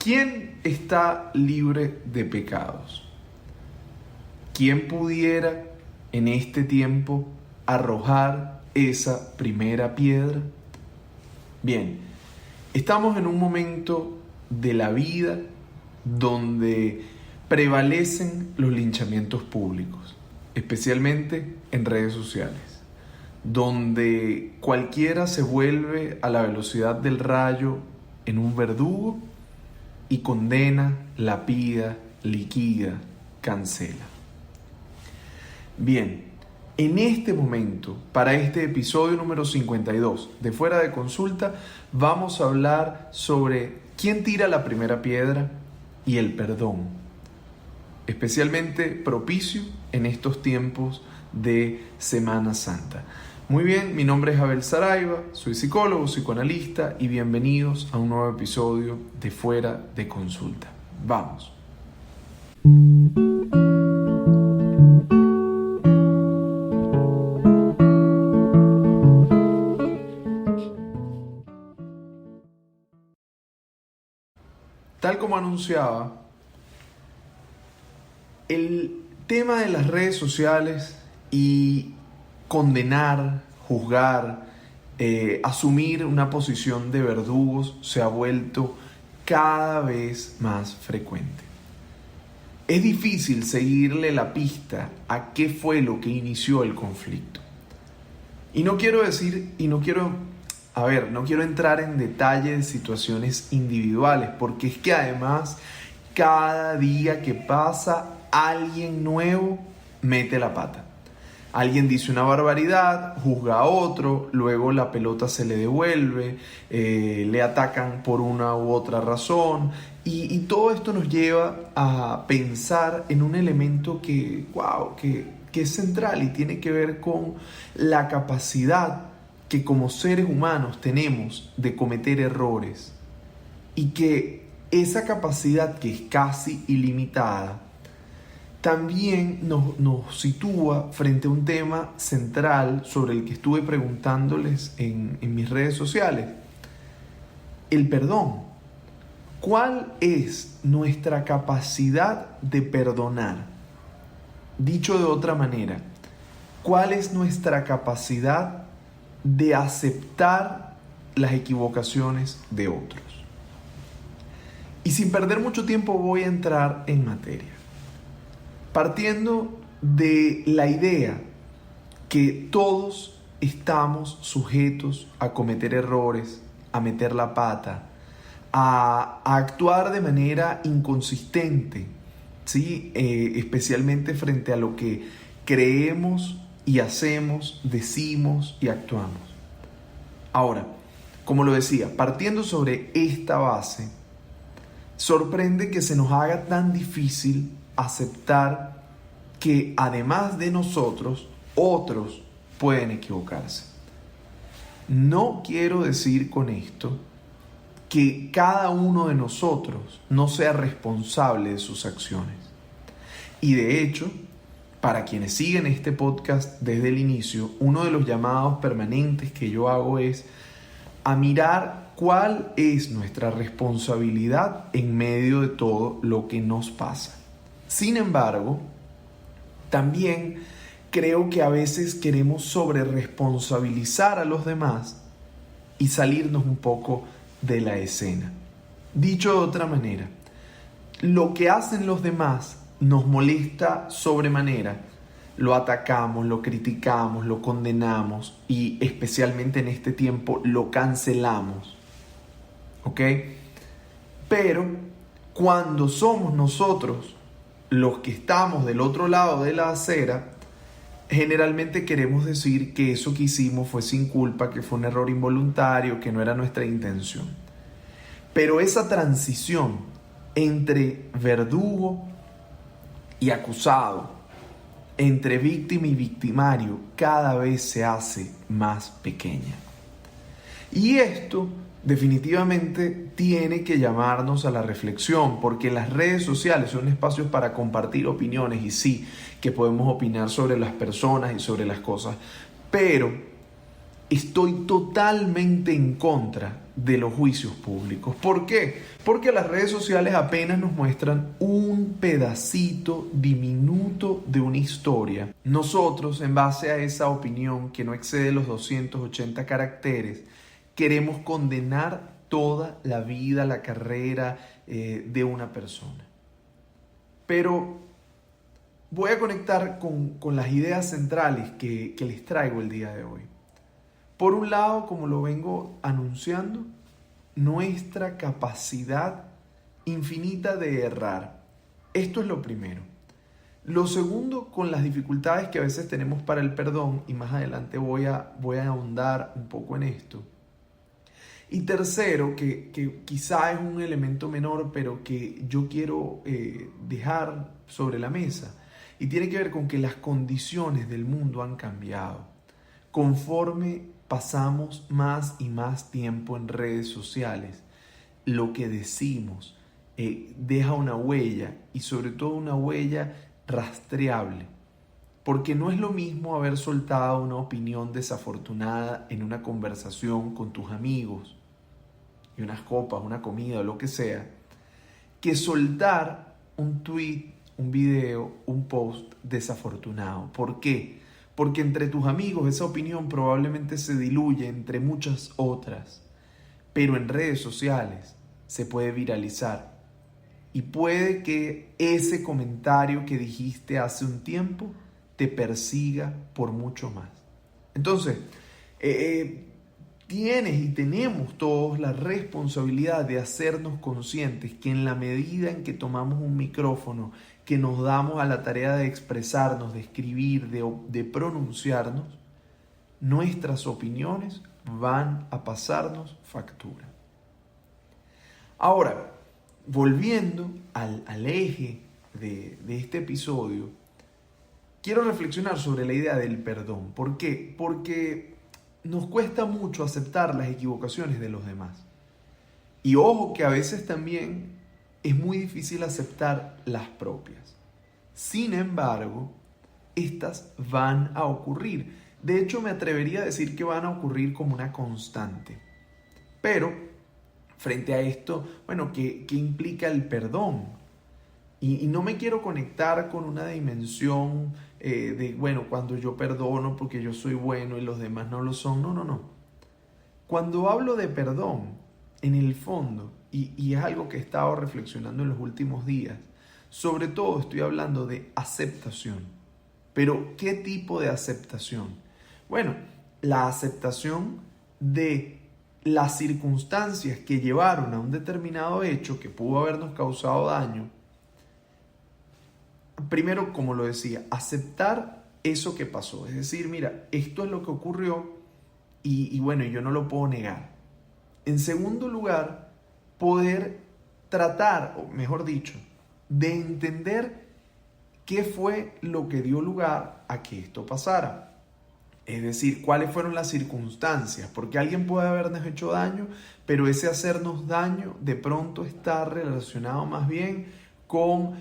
¿Quién está libre de pecados? ¿Quién pudiera en este tiempo arrojar esa primera piedra? Bien, estamos en un momento de la vida donde prevalecen los linchamientos públicos, especialmente en redes sociales, donde cualquiera se vuelve a la velocidad del rayo en un verdugo y condena, lapida, liquida, cancela. Bien, en este momento, para este episodio número 52 de Fuera de Consulta, vamos a hablar sobre quién tira la primera piedra y el perdón, especialmente propicio en estos tiempos de Semana Santa. Muy bien, mi nombre es Abel Saraiva, soy psicólogo, psicoanalista y bienvenidos a un nuevo episodio de Fuera de Consulta. Vamos. Tal como anunciaba, el tema de las redes sociales y condenar, juzgar, asumir una posición de verdugos se ha vuelto cada vez más frecuente. Es difícil seguirle la pista a qué fue lo que inició el conflicto. No quiero entrar en detalle de situaciones individuales, porque es que además cada día que pasa alguien nuevo mete la pata. Alguien dice una barbaridad, juzga a otro, luego la pelota se le devuelve, le atacan por una u otra razón y todo esto nos lleva a pensar en un elemento que es central y tiene que ver con la capacidad que como seres humanos tenemos de cometer errores y que esa capacidad, que es casi ilimitada, también nos sitúa frente a un tema central sobre el que estuve preguntándoles en mis redes sociales: el perdón. ¿Cuál es nuestra capacidad de perdonar? Dicho de otra manera, ¿cuál es nuestra capacidad de aceptar las equivocaciones de otros? Y sin perder mucho tiempo voy a entrar en materia, partiendo de la idea que todos estamos sujetos a cometer errores, a meter la pata, a actuar de manera inconsistente, ¿sí? Especialmente frente a lo que creemos y hacemos, decimos y actuamos. Ahora, como lo decía, partiendo sobre esta base, sorprende que se nos haga tan difícil aceptar que además de nosotros, otros pueden equivocarse. No quiero decir con esto que cada uno de nosotros no sea responsable de sus acciones. Y de hecho, para quienes siguen este podcast desde el inicio, uno de los llamados permanentes que yo hago es a mirar cuál es nuestra responsabilidad en medio de todo lo que nos pasa. Sin embargo, también creo que a veces queremos sobreresponsabilizar a los demás y salirnos un poco de la escena. Dicho de otra manera, lo que hacen los demás nos molesta sobremanera, lo atacamos, lo criticamos, lo condenamos y especialmente en este tiempo lo cancelamos. ¿Ok? Pero cuando somos nosotros los que estamos del otro lado de la acera, generalmente queremos decir que eso que hicimos fue sin culpa, que fue un error involuntario, que no era nuestra intención. Pero esa transición entre verdugo y acusado, entre víctima y victimario, cada vez se hace más pequeña. Y esto definitivamente tiene que llamarnos a la reflexión, porque las redes sociales son espacios para compartir opiniones y sí, que podemos opinar sobre las personas y sobre las cosas, pero estoy totalmente en contra de los juicios públicos. ¿Por qué? Porque las redes sociales apenas nos muestran un pedacito diminuto de una historia. Nosotros, en base a esa opinión que no excede los 280 caracteres, queremos condenar toda la vida, la carrera de una persona. Pero voy a conectar con las ideas centrales que les traigo el día de hoy. Por un lado, como lo vengo anunciando, nuestra capacidad infinita de errar. Esto es lo primero. Lo segundo, con las dificultades que a veces tenemos para el perdón, y más adelante voy a ahondar un poco en esto. Y tercero, que quizá es un elemento menor, pero que yo quiero dejar sobre la mesa, y tiene que ver con que las condiciones del mundo han cambiado. Conforme pasamos más y más tiempo en redes sociales, lo que decimos deja una huella, y sobre todo una huella rastreable. Porque no es lo mismo haber soltado una opinión desafortunada en una conversación con tus amigos, y unas copas, una comida o lo que sea, que soltar un tweet, un video, un post desafortunado. ¿Por qué? Porque entre tus amigos esa opinión probablemente se diluye entre muchas otras, pero en redes sociales se puede viralizar y puede que ese comentario que dijiste hace un tiempo te persiga por mucho más. Entonces, tienes y tenemos todos la responsabilidad de hacernos conscientes que en la medida en que tomamos un micrófono, que nos damos a la tarea de expresarnos, de escribir, de pronunciarnos, nuestras opiniones van a pasarnos factura. Ahora, volviendo al eje de este episodio, quiero reflexionar sobre la idea del perdón. ¿Por qué? Porque nos cuesta mucho aceptar las equivocaciones de los demás. Y ojo que a veces también es muy difícil aceptar las propias. Sin embargo, estas van a ocurrir. De hecho, me atrevería a decir que van a ocurrir como una constante. Pero, frente a esto, bueno, ¿qué implica el perdón? Y no me quiero conectar con una dimensión de, bueno, cuando yo perdono porque yo soy bueno y los demás no lo son. No. Cuando hablo de perdón, en el fondo, y es algo que he estado reflexionando en los últimos días, sobre todo estoy hablando de aceptación. Pero, ¿qué tipo de aceptación? Bueno, la aceptación de las circunstancias que llevaron a un determinado hecho que pudo habernos causado daño. Primero, como lo decía, aceptar eso que pasó. Es decir, mira, esto es lo que ocurrió y bueno, yo no lo puedo negar. En segundo lugar, poder tratar, o mejor dicho, de entender qué fue lo que dio lugar a que esto pasara. Es decir, cuáles fueron las circunstancias, porque alguien puede habernos hecho daño, pero ese hacernos daño de pronto está relacionado más bien con,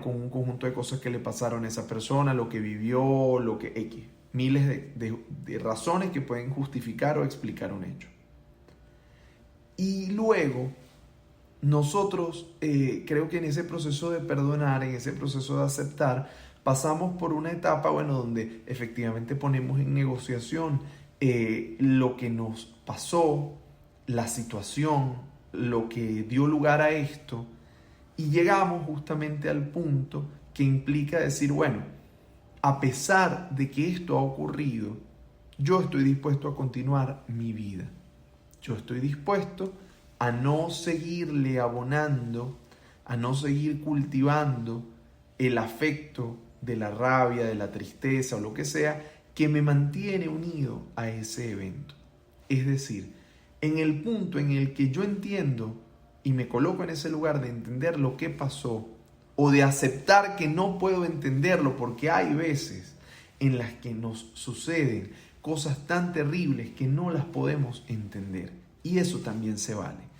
con un conjunto de cosas que le pasaron a esa persona, lo que vivió, lo que X, miles de razones que pueden justificar o explicar un hecho. Y luego, nosotros creo que en ese proceso de perdonar, en ese proceso de aceptar, pasamos por una etapa, donde efectivamente ponemos en negociación lo que nos pasó, la situación, lo que dio lugar a esto, y llegamos justamente al punto que implica decir, bueno, a pesar de que esto ha ocurrido, yo estoy dispuesto a continuar mi vida. Yo estoy dispuesto a no seguirle abonando, a no seguir cultivando el afecto de la rabia, de la tristeza o lo que sea, que me mantiene unido a ese evento. Es decir, en el punto en el que yo entiendo y me coloco en ese lugar de entender lo que pasó o de aceptar que no puedo entenderlo, porque hay veces en las que nos suceden cosas tan terribles que no las podemos entender, y eso también se vale.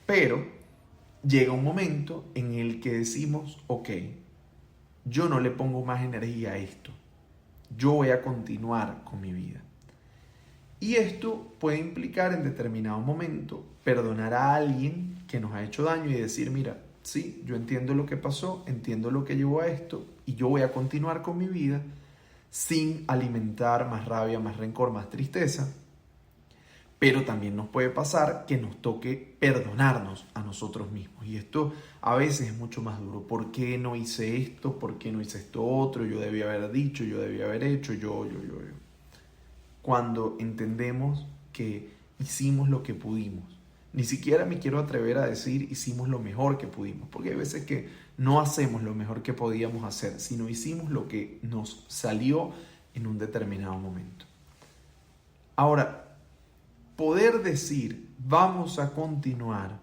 Pero llega un momento en el que decimos, ok, yo no le pongo más energía a esto. Yo voy a continuar con mi vida. Y esto puede implicar en determinado momento perdonar a alguien que nos ha hecho daño y decir, mira, sí, yo entiendo lo que pasó, entiendo lo que llevó a esto y yo voy a continuar con mi vida sin alimentar más rabia, más rencor, más tristeza. Pero también nos puede pasar que nos toque perdonarnos a nosotros mismos. Y esto a veces es mucho más duro. ¿Por qué no hice esto? ¿Por qué no hice esto otro? Yo debía haber dicho, yo debía haber hecho, yo. Cuando entendemos que hicimos lo que pudimos. Ni siquiera me quiero atrever a decir hicimos lo mejor que pudimos. Porque hay veces que no hacemos lo mejor que podíamos hacer, sino hicimos lo que nos salió en un determinado momento. Ahora, poder decir, vamos a continuar,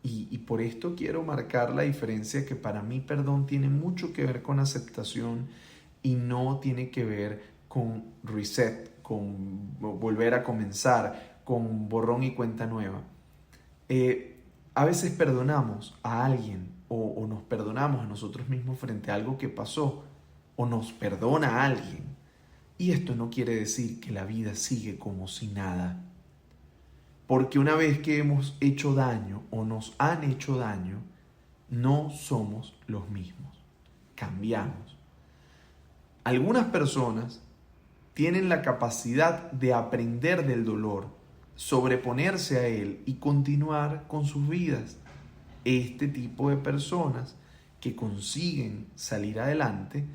y por esto quiero marcar la diferencia que para mí perdón tiene mucho que ver con aceptación y no tiene que ver con reset, con volver a comenzar, con borrón y cuenta nueva. A veces perdonamos a alguien o nos perdonamos a nosotros mismos frente a algo que pasó o nos perdona a alguien. Y esto no quiere decir que la vida sigue como si nada. Porque una vez que hemos hecho daño o nos han hecho daño, no somos los mismos. Cambiamos. Algunas personas tienen la capacidad de aprender del dolor, sobreponerse a él y continuar con sus vidas. Este tipo de personas que consiguen salir adelante,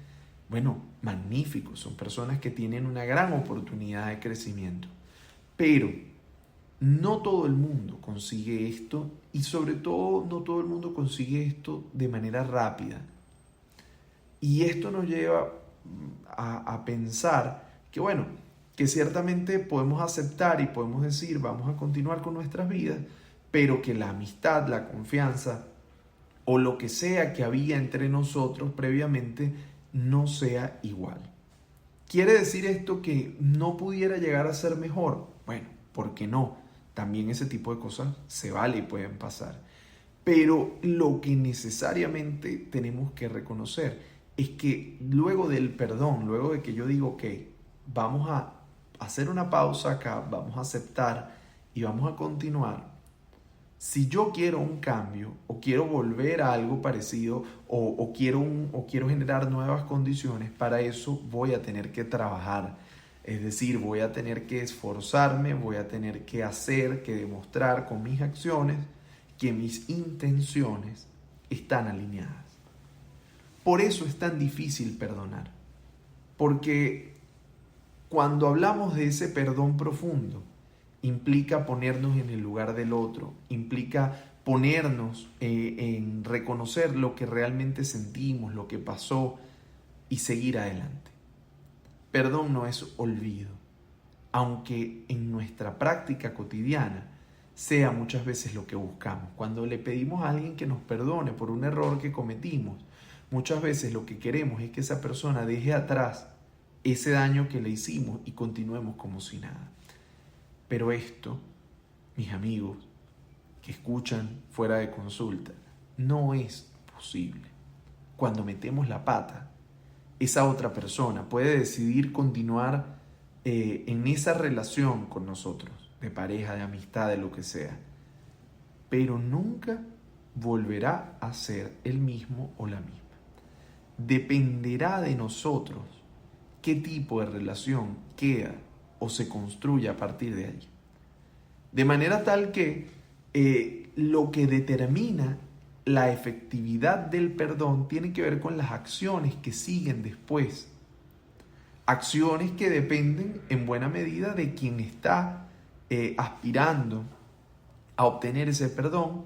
bueno, magníficos, son personas que tienen una gran oportunidad de crecimiento. Pero no todo el mundo consigue esto y sobre todo no todo el mundo consigue esto de manera rápida. Y esto nos lleva a pensar que bueno, que ciertamente podemos aceptar y podemos decir vamos a continuar con nuestras vidas, pero que la amistad, la confianza o lo que sea que había entre nosotros previamente no sea igual. ¿Quiere decir esto que no pudiera llegar a ser mejor? Bueno, ¿por qué no? También ese tipo de cosas se vale y pueden pasar. Pero lo que necesariamente tenemos que reconocer es que luego del perdón, luego de que yo digo, ok, vamos a hacer una pausa acá, vamos a aceptar y vamos a continuar. Si yo quiero un cambio o quiero volver a algo parecido o quiero generar nuevas condiciones, para eso voy a tener que trabajar. Es decir, voy a tener que esforzarme, voy a tener que hacer, que demostrar con mis acciones que mis intenciones están alineadas. Por eso es tan difícil perdonar. Porque cuando hablamos de ese perdón profundo, implica ponernos en el lugar del otro, implica ponernos en reconocer lo que realmente sentimos, lo que pasó y seguir adelante. Perdón no es olvido, aunque en nuestra práctica cotidiana sea muchas veces lo que buscamos. Cuando le pedimos a alguien que nos perdone por un error que cometimos, muchas veces lo que queremos es que esa persona deje atrás ese daño que le hicimos y continuemos como si nada. Pero esto, mis amigos que escuchan fuera de consulta, no es posible. Cuando metemos la pata, esa otra persona puede decidir continuar en esa relación con nosotros, de pareja, de amistad, de lo que sea, pero nunca volverá a ser el mismo o la misma. Dependerá de nosotros qué tipo de relación queda o se construye a partir de allí. De manera tal que lo que determina la efectividad del perdón tiene que ver con las acciones que siguen después. Acciones que dependen en buena medida de quien está aspirando a obtener ese perdón,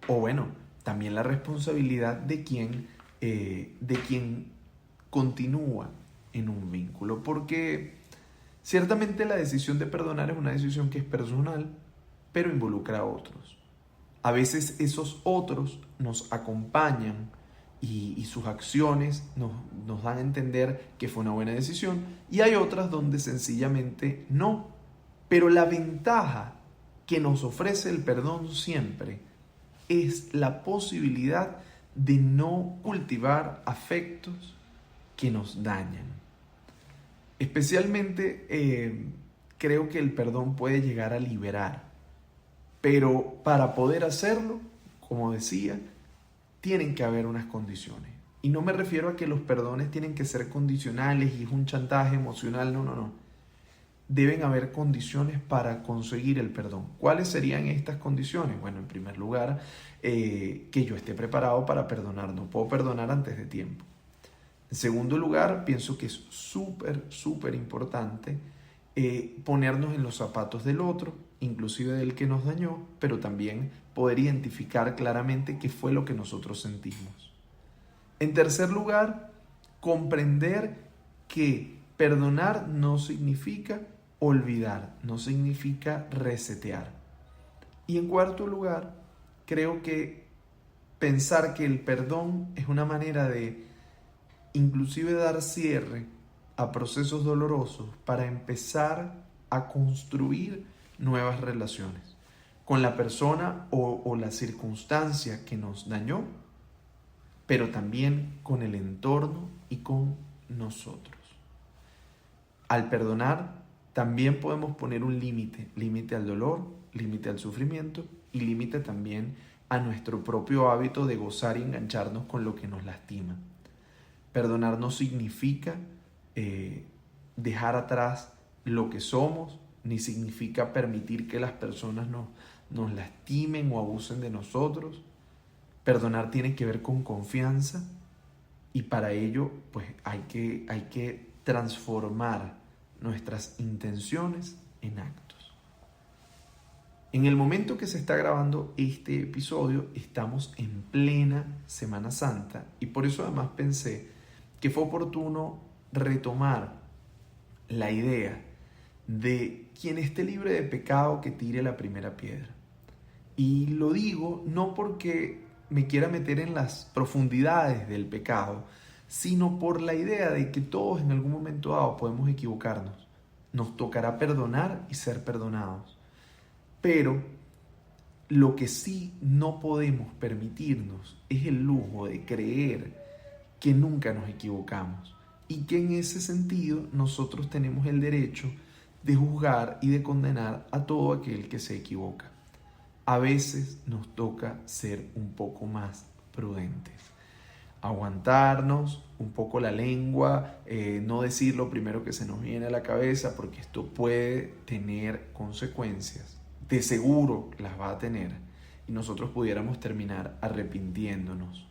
o bueno, también la responsabilidad de quien continúa en un vínculo, porque ciertamente la decisión de perdonar es una decisión que es personal, pero involucra a otros. A veces esos otros nos acompañan y sus acciones nos dan a entender que fue una buena decisión, y hay otras donde sencillamente no. Pero la ventaja que nos ofrece el perdón siempre es la posibilidad de no cultivar afectos que nos dañan. Especialmente creo que el perdón puede llegar a liberar. Pero para poder hacerlo, como decía, tienen que haber unas condiciones. Y no me refiero a que los perdones tienen que ser condicionales y es un chantaje emocional, no. Deben haber condiciones para conseguir el perdón. ¿Cuáles serían estas condiciones? Bueno, en primer lugar, que yo esté preparado para perdonar. No puedo perdonar antes de tiempo. En segundo lugar, pienso que es súper importante ponernos en los zapatos del otro, inclusive del que nos dañó, pero también poder identificar claramente qué fue lo que nosotros sentimos. En tercer lugar, comprender que perdonar no significa olvidar, no significa resetear. Y en cuarto lugar, creo que pensar que el perdón es una manera de inclusive dar cierre a procesos dolorosos para empezar a construir nuevas relaciones con la persona o la circunstancia que nos dañó, pero también con el entorno y con nosotros. Al perdonar, también podemos poner un límite al dolor, límite al sufrimiento y límite también a nuestro propio hábito de gozar y engancharnos con lo que nos lastima. Perdonar no significa dejar atrás lo que somos, ni significa permitir que las personas nos lastimen o abusen de nosotros. Perdonar tiene que ver con confianza y para ello pues hay que transformar nuestras intenciones en actos. En el momento que se está grabando este episodio estamos en plena Semana Santa y por eso además pensé que fue oportuno retomar la idea de quien esté libre de pecado que tire la primera piedra. Y lo digo no porque me quiera meter en las profundidades del pecado, sino por la idea de que todos en algún momento dado podemos equivocarnos. Nos tocará perdonar y ser perdonados. Pero lo que sí no podemos permitirnos es el lujo de creer que nunca nos equivocamos y que en ese sentido nosotros tenemos el derecho de juzgar y de condenar a todo aquel que se equivoca. A veces nos toca ser un poco más prudentes, aguantarnos un poco la lengua, no decir lo primero que se nos viene a la cabeza porque esto puede tener consecuencias, de seguro las va a tener y nosotros pudiéramos terminar arrepintiéndonos.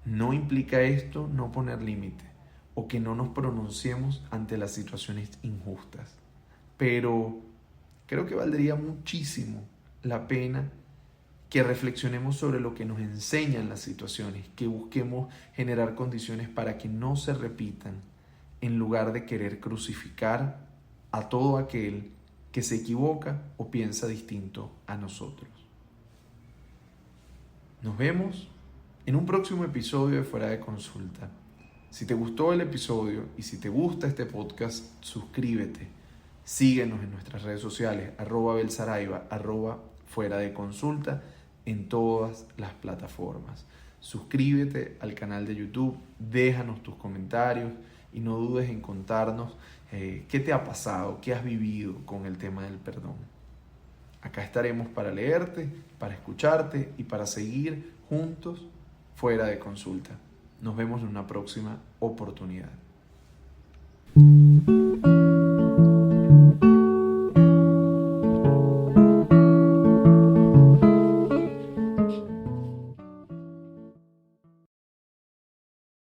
No implica esto no poner límite o que no nos pronunciemos ante las situaciones injustas, pero creo que valdría muchísimo la pena que reflexionemos sobre lo que nos enseñan las situaciones, que busquemos generar condiciones para que no se repitan, en lugar de querer crucificar a todo aquel que se equivoca o piensa distinto a nosotros. Nos vemos en un próximo episodio de Fuera de Consulta. Si te gustó el episodio y si te gusta este podcast, suscríbete. Síguenos en nuestras redes sociales, @belsaraiva, @fuera de consulta, en todas las plataformas. Suscríbete al canal de YouTube, déjanos tus comentarios y no dudes en contarnos qué te ha pasado, qué has vivido con el tema del perdón. Acá estaremos para leerte, para escucharte y para seguir juntos fuera de consulta. Nos vemos en una próxima oportunidad.